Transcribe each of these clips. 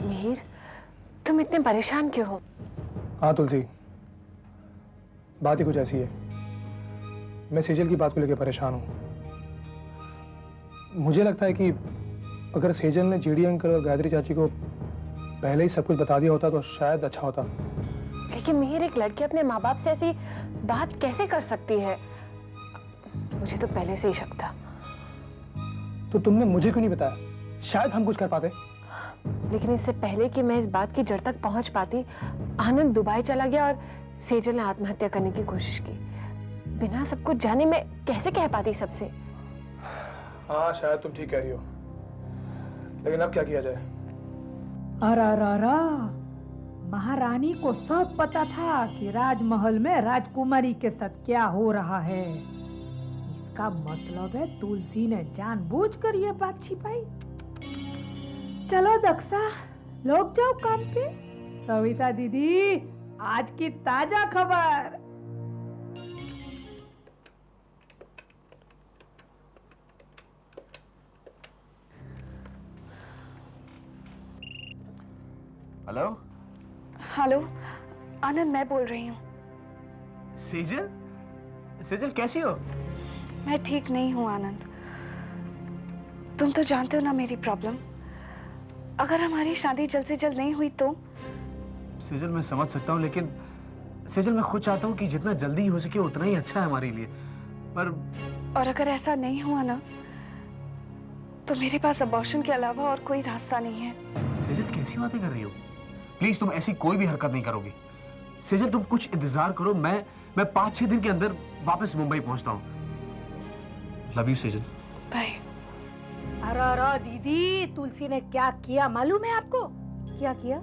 मिहिर, तुम इतने परेशान क्यों हो? हाँ तुलसी, बात ही कुछ ऐसी है। मैं सेजल की बात को लेकर परेशान हूँ। मुझे लगता है कि अगर सेजल ने जेडी अंकल और गायत्री चाची को पहले ही सब कुछ बता दिया होता तो शायद अच्छा होता। लेकिन मिहिर, एक लड़की अपने माँ बाप से ऐसी बात कैसे कर सकती है? मुझे तो पहले से ही शक था। तो तुमने मुझे क्यों नहीं बताया? शायद हम कुछ कर पाते। लेकिन इससे पहले कि मैं इस बात की जड़ तक पहुंच पाती, आनंद दुबई चला गया और सेजल ने आत्महत्या करने की कोशिश की। बिना सब कुछ जाने मैं कैसे कह पाती सबसे? हाँ शायद तुम ठीक कह रही हो, लेकिन अब क्या किया जाए? अरा महारानी को सब पता था कि राजमहल में राजकुमारी के साथ क्या हो रहा है। इसका मतलब है तुलसी ने जानबूझकर ये बात छिपाई। चलो दक्षा, लोग जाओ काम पे। सविता दीदी, आज की ताजा खबर। हेलो हेलो आनंद, मैं बोल रही हूँ। सेजल, सेजल कैसी हो? मैं ठीक नहीं हूँ आनंद। तुम तो जानते हो ना मेरी प्रॉब्लम। अगर हमारी शादी जल्द से जल्द नहीं हुई तो? सेजल मैं समझ सकता हूँ, लेकिन सेजल मैं खुद चाहता हूँ कि जितना जल्दी हो सके उतना ही अच्छा है हमारे लिए। पर और अगर ऐसा नहीं हुआ ना, तो मेरे पास अबॉर्शन के अलावा और कोई रास्ता नहीं है। सेजल कैसी बातें कर रही हो? प्लीज तुम ऐसी कोई भी हरकत नहीं करोगी। सेजल तुम कुछ इंतजार करो, मैं 5-6 दिन के अंदर वापस मुंबई पहुंचता हूँ। Love you Sejal. बाय। अरे दीदी, तुलसी ने क्या किया मालूम है आपको? क्या किया?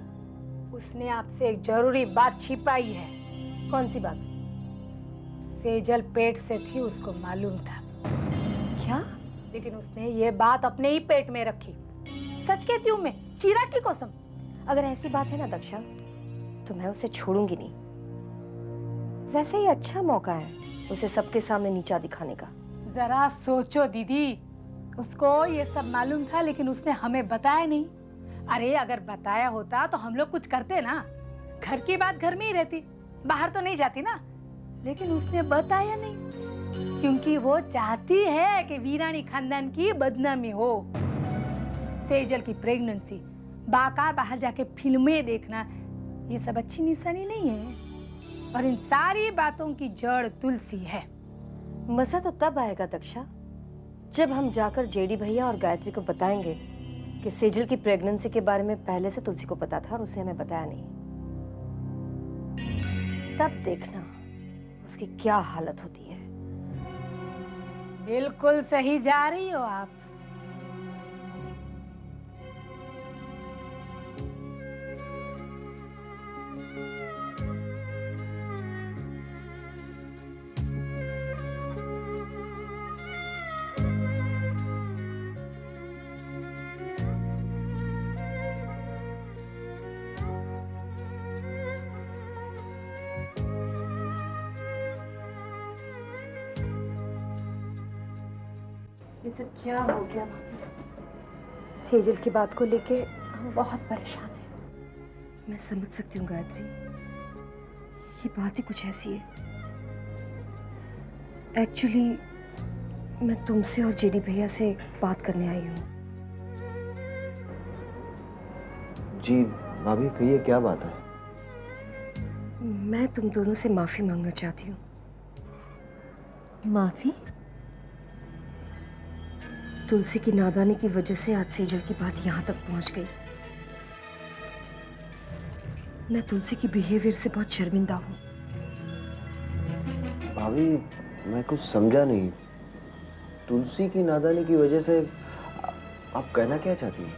उसने आपसे एक जरूरी बात छिपाई है। कौन सी बात? सेजल पेट से थी, उसको मालूम था। क्या? लेकिन उसने ये बात अपने ही पेट में रखी। सच कहती हूँ मैं, चीरा की कसम। अगर ऐसी बात है ना दक्षा, तो मैं उसे छोड़ूंगी नहीं। वैसे ही अच्छा मौका है उसे सबके सामने नीचा दिखाने का। जरा सोचो दीदी, उसको ये सब मालूम था लेकिन उसने हमें बताया नहीं। अरे अगर बताया होता तो हम लोग कुछ करते ना। घर की बात घर में ही रहती, बाहर तो नहीं जाती ना। लेकिन उसने बताया नहीं, क्योंकि वो चाहती है कि वीरानी खानदान की बदनामी हो। सेजल की प्रेगनेंसी, बाका बाहर जाके फिल्में देखना, ये सब अच्छी निशानी नहीं है। और इन सारी बातों की जड़ तुलसी है। मजा तो तब आएगा दक्षा, जब हम जाकर जेडी भैया और गायत्री को बताएंगे कि सेजल की प्रेगनेंसी के बारे में पहले से तुलसी को पता था और उसे हमें बताया नहीं। तब देखना उसकी क्या हालत होती है। बिल्कुल सही जा रही हो आप। ये सब क्या हो गया भाभी? सेजल की बात को लेके हम बहुत परेशान हैं। मैं समझ सकती हूँ गायत्री, ये बात ही कुछ ऐसी है। एक्चुअली मैं तुमसे और जेडी भैया से बात करने आई हूँ। जी भाभी कहिए, क्या बात है? मैं तुम दोनों से माफी मांगना चाहती हूँ। माफी? तुलसी की नादानी की वजह से आज सेजल की बात यहाँ तक पहुँच गई। मैं तुलसी की बिहेवियर से बहुत शर्मिंदा हूँ। भाभी मैं कुछ समझा नहीं। तुलसी की नादानी की वजह से आप कहना क्या चाहती हैं?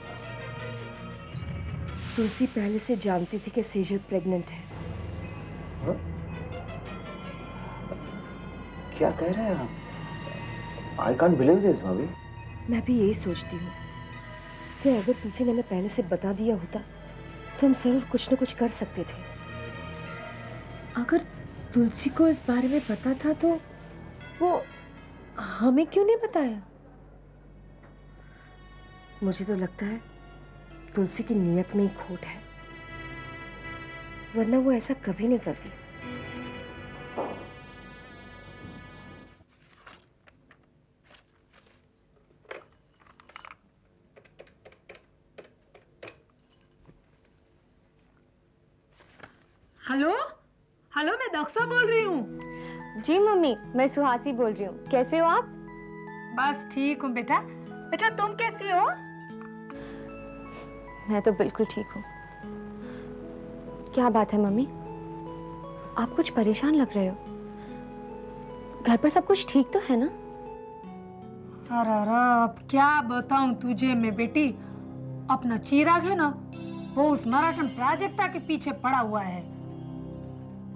तुलसी पहले से जानती थी कि सेजल प्रेग्नेंट है। हाँ? क्या कह रहे हैं आप? आई कांट बिलीव दिस भाभी। मैं भी यही सोचती हूँ कि अगर तुलसी ने हमें पहले से बता दिया होता तो हम जरूर कुछ न कुछ कर सकते थे। अगर तुलसी को इस बारे में पता था तो वो हमें क्यों नहीं बताया? मुझे तो लगता है तुलसी की नीयत में ही खोट है, वरना वो ऐसा कभी नहीं करती। हेलो हेलो, मैं दक्षा बोल रही हूँ। जी मम्मी, मैं सुहासी बोल रही हूँ। कैसे हो आप? बस ठीक हूँ बेटा। बेटा तुम कैसी हो? मैं तो बिल्कुल ठीक हूँ। क्या बात है मम्मी, आप कुछ परेशान लग रहे हो? घर पर सब कुछ ठीक तो है ना? अरे अब क्या बताऊं तुझे मैं बेटी। अपना चिराग है ना, वो उस मराठन प्राजक्ता के पीछे पड़ा हुआ है।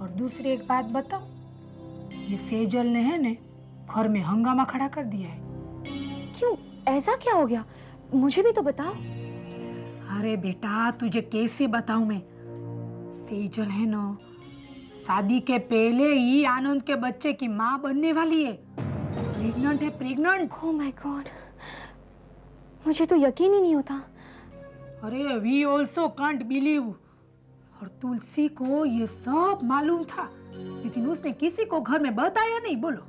और दूसरी एक बात बताऊं, ये सेजल ने है ने घर में हंगामा खड़ा कर दिया है। क्यों, ऐसा क्या हो गया? मुझे भी तो बताओ। अरे बेटा तुझे कैसे बताऊं मैं। सेजल है ना, शादी के पहले ही आनंद के बच्चे की माँ बनने वाली है। प्रेग्नेंट है, प्रेग्नेंट। ओह माय गॉड, मुझे तो यकीन ही नहीं होता। अरे वी ऑल्सो कांट बिलीव। और तुलसी को ये सब मालूम था, लेकिन उसने किसी को घर में बताया नहीं। बोलो,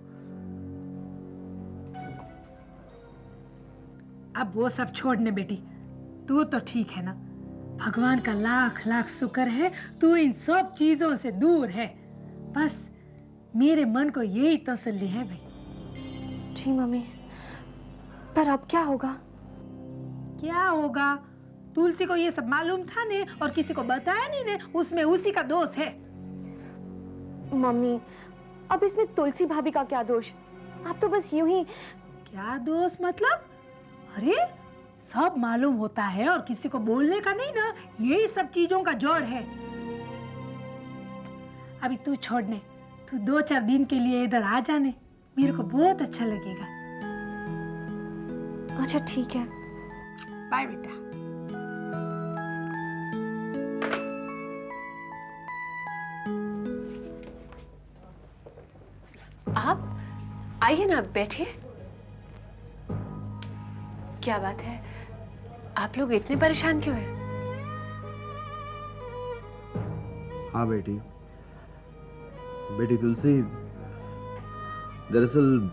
अब वो सब छोड़ने बेटी, तू तो ठीक है ना। भगवान का लाख लाख शुक्र है तू इन सब चीजों से दूर है। बस मेरे मन को यही तसल्ली है भाई। जी मम्मी, पर अब क्या होगा? क्या होगा? तुलसी को ये सब मालूम था ने और किसी को बताया नहीं ने, उसमें उसी का दोष है। मम्मी, अब इसमें तुलसी भाभी का क्या दोष? आप तो बस यूं ही। क्या दोष मतलब? अरे सब मालूम होता है और किसी को बोलने का नहीं ना, यही सब चीजों का जोड़ है। अभी तू छोड़ने, तू 2-4 दिन के लिए इधर आ जाने, मेरे को बहुत अच्छा लगेगा। अच्छा ठीक है। बाय बेटा। आप आइए ना, बैठिए। क्या बात है, आप लोग इतने परेशान क्यों हैं? हाँ बेटी, बेटी तुलसी, दरअसल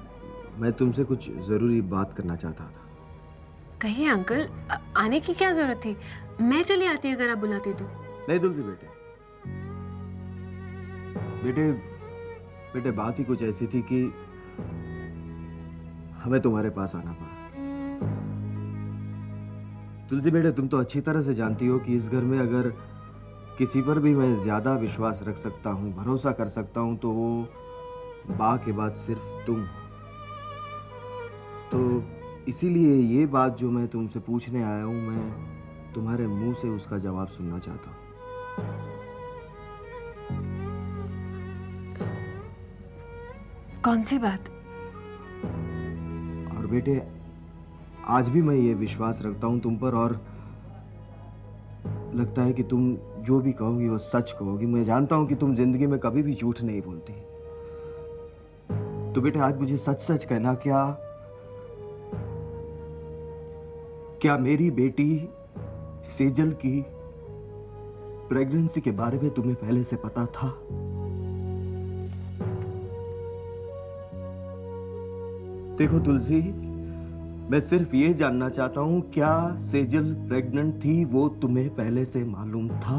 मैं तुमसे कुछ जरूरी बात करना चाहता था। कहिए अंकल, आने की क्या जरूरत थी? मैं चली आती अगर आप बुलाते तो। नहीं तुलसी बेटे, बेटे बेटे बात ही कुछ ऐसी थी कि हमें तुम्हारे पास आना पड़ा। तुलसी बेटे, तुम तो अच्छी तरह से जानती हो कि इस घर में अगर किसी पर भी मैं ज्यादा विश्वास रख सकता हूँ, भरोसा कर सकता हूँ, तो वो बा के बाद सिर्फ तुम हो। तो इसीलिए ये बात जो मैं तुमसे पूछने आया हूँ, मैं तुम्हारे मुंह से उसका जवाब सुनना चाहता हूँ। कौन सी बात? और बेटे, आज भी मैं ये विश्वास रखता हूँ तुम पर, और लगता है कि तुम जो भी कहोगी वो सच कहोगी। मैं जानता हूँ कि तुम जिंदगी में कभी भी झूठ नहीं बोलती। तो बेटे आज मुझे सच सच कहना, क्या मेरी बेटी सेजल की प्रेगनेंसी के बारे में तुम्हें पहले से पता था? देखो तुलसी, मैं सिर्फ ये जानना चाहता हूं, क्या सेजल प्रेग्नेंट थी वो तुम्हें पहले से मालूम था?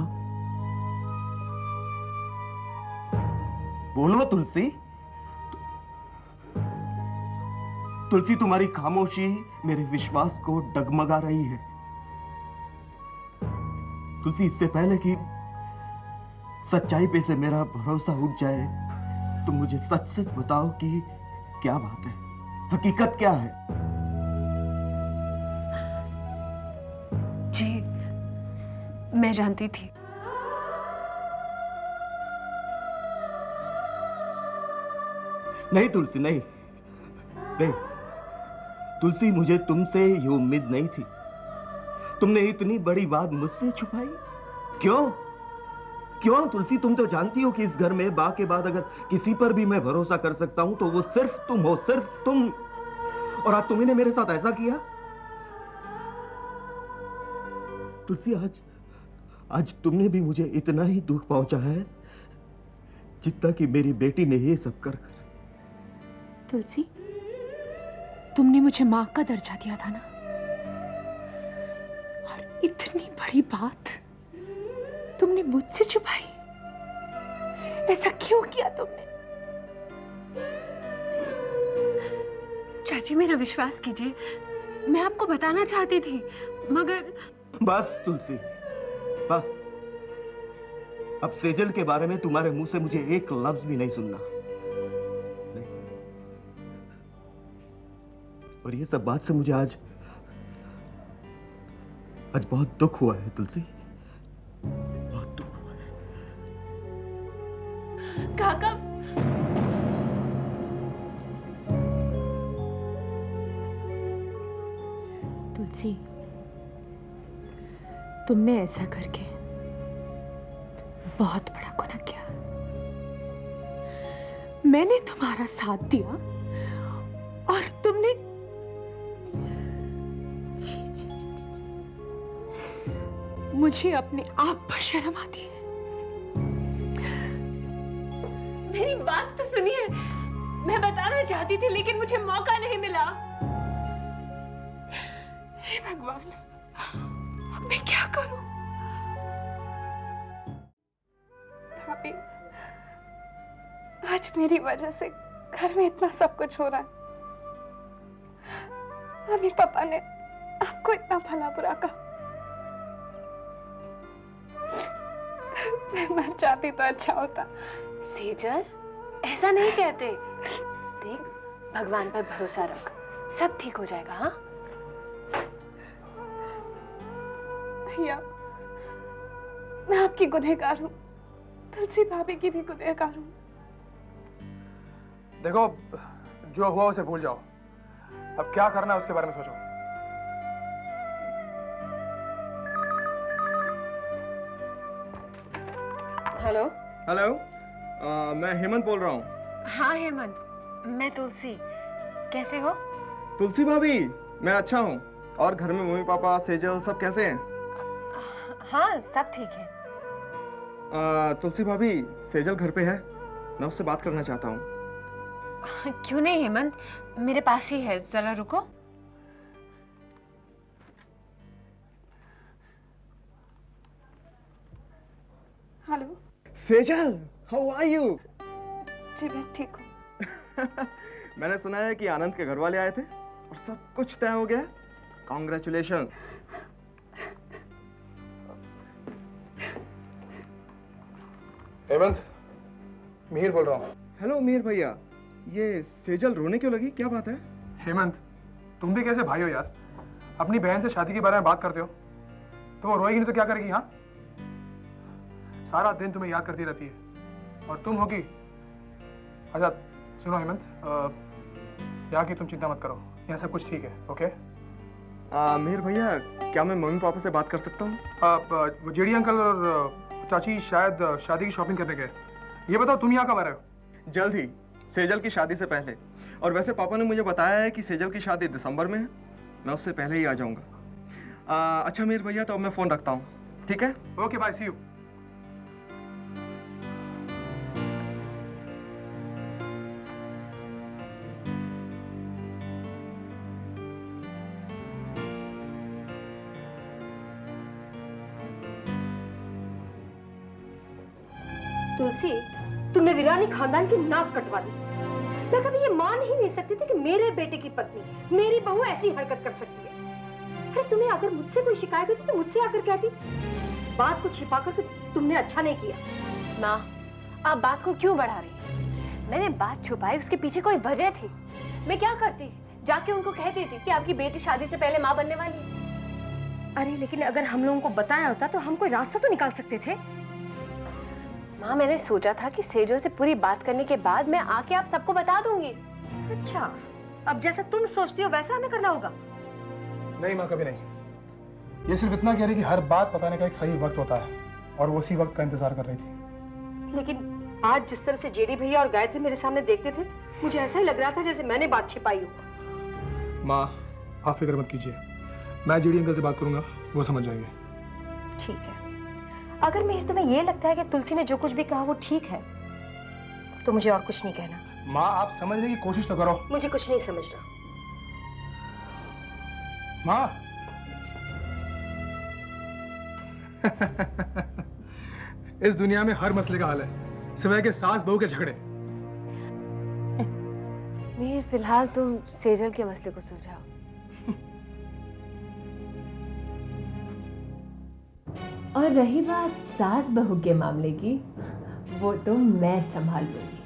बोलो तुलसी। तुलसी, तुम्हारी खामोशी मेरे विश्वास को डगमगा रही है। तुलसी, इससे पहले कि सच्चाई पे से मेरा भरोसा उठ जाए, तुम मुझे सच सच बताओ कि क्या बात है, हकीकत क्या है? जी, मैं जानती थी। नहीं तुलसी, नहीं नहीं तुलसी, मुझे तुमसे ये उम्मीद नहीं थी। तुमने इतनी बड़ी बात मुझसे छुपाई क्यों? क्यों तुलसी? तुम तो जानती हो कि इस घर में बा के बाद अगर किसी पर भी मैं भरोसा कर सकता हूं तो वो सिर्फ तुम हो, सिर्फ तुम। और आज तुम्ही ने मेरे साथ ऐसा किया। तुलसी, आज तुमने भी मुझे इतना ही दुख पहुंचाया है जितना कि मेरी बेटी ने ये सब कर। तुलसी, तुमने मुझे माँ का दर्जा दिया था ना, और इतनी बड़ी बात तुमने मुझसे छुपाई। ऐसा क्यों किया तुमने? चाची, मेरा विश्वास कीजिए, मैं आपको बताना चाहती थी, मगर। बस तुलसी, बस। अब सेजल के बारे में तुम्हारे मुंह से मुझे एक लफ्ज भी नहीं सुनना। नहीं। और ये सब बात से मुझे आज बहुत दुख हुआ है तुलसी, बहुत दुख हुआ है। काका, तुलसी, तुमने ऐसा करके बहुत बड़ा गुनाह किया। मैंने तुम्हारा साथ दिया और तुमने मुझे अपने आप पर शर्म आती है। मेरी बात तो सुनिए, मैं बताना चाहती थी लेकिन मुझे मौका नहीं मिला। हे भगवान, अब मैं क्या करूं? भाभी, आज मेरी वजह से घर में इतना सब कुछ हो रहा है। मम्मी पापा ने आपको इतना भला बुरा कहा। मैं मर जाती तो अच्छा होता। सेजल, ऐसा नहीं कहते। देख, भगवान पर भरोसा रख, सब ठीक हो जाएगा। हाँ भैया, मैं आपकी गुनहगार हूँ, तुलसी भाभी की भी गुनहगार हूँ। देखो, जो हुआ उसे भूल जाओ, अब क्या करना है उसके बारे में सोचो। हेलो। हेलो, मैं हेमंत बोल रहा हूँ। हाँ हेमंत, मैं तुलसी। कैसे हो? तुलसी भाभी, मैं अच्छा हूँ। और घर में मम्मी पापा सेजल सब कैसे हैं? हाँ, सब ठीक है। तुलसी भाभी, सेजल घर पे है, मैं उससे बात करना चाहता हूँ। क्यों नहीं हेमंत, मेरे पास ही है, जरा रुको। Hello Sejal, how are you? जी मैं ठीक हूँ। मैंने सुना है कि आनंद के घर वाले आए थे और सब कुछ तय हो गया। कॉन्ग्रेचुलेशन। हेमंत, मीर बोल रहा हूँ। हेलो मीर भैया, ये सेजल रोने क्यों लगी, क्या बात है? हेमंत, तुम भी कैसे भाई हो यार? अपनी बहन से शादी के बारे में बात करते हो तो वो रोएगी नहीं तो क्या करेगी? हाँ, सारा दिन तुम्हें याद करती रहती है और तुम होगी। अच्छा सुनो हेमंत, यहाँ की तुम चिंता मत करो, यहाँ सब कुछ ठीक है। ओके मीर भैया, क्या मैं मम्मी पापा से बात कर सकता हूँ? वो जेडी अंकल और चाची शायद शादी की शॉपिंग करने गए। ये बताओ तुम यहाँ कब आ रहे हो? जल्द ही, सेजल की शादी से पहले। और वैसे पापा ने मुझे बताया है कि सेजल की शादी दिसंबर में है, मैं उससे पहले ही आ जाऊंगा। अच्छा मीर भैया, तो अब मैं फोन रखता हूँ, ठीक है? Okay bye, see you. Tulsi, तुमने वीरानी खानदान की नाक कटवा दी। मैं कभी ये मान ही नहीं सकती थी कि मेरे बेटे की पत्नी, मेरी बहू ऐसी हरकत कर सकती है। अरे तुम्हें अगर मुझसे कोई शिकायत होती तो मुझसे आकर कहती। बात को छिपा कर तुमने अच्छा नहीं किया। माँ, आप बात को क्यों बढ़ा रही हैं? मैंने बात छुपाई, उसके पीछे कोई वजह थी। मैं क्या करती, जाके उनको कहती थी कि आपकी बेटी शादी से पहले माँ बनने वाली है। अरे लेकिन अगर हम लोगों को बताया होता तो हम कोई रास्ता तो निकाल सकते थे। माँ, मैंने सोचा था कि सेजल से पूरी बात करने के बाद मैं आके आप सबको बता दूंगी। अच्छा, अब जैसा तुम सोचती हो वैसा हमें करना होगा? नहीं माँ, कभी नहीं। ये सिर्फ इतना कह रही कि हर बात बताने का एक सही वक्त होता है और वो उसी वक्त का इंतजार कर रही थी। लेकिन आज जिस तरह से जेडी भैया और गायत्री मेरे सामने देखते थे, मुझे ऐसा ही लग रहा था जैसे मैंने बात छिपाई हो। माँ आप फिक्र मत कीजिए, मैं जीडी अंकल से बात करूंगा, वो समझ जाएंगे। ठीक है, अगर मेहर तुम्हें ये लगता है कि तुलसी ने जो कुछ भी कहा वो ठीक है तो मुझे और कुछ नहीं कहना। माँ आप समझने की कोशिश तो करो। मुझे कुछ नहीं समझना। माँ इस दुनिया में हर मसले का हल है, सिवाय के सास बहू के झगड़े। मीर फिलहाल तुम सेजल के मसले को सुलझाओ। और रही बात सास बहू के मामले की, वो तो मैं संभाल लूंगी।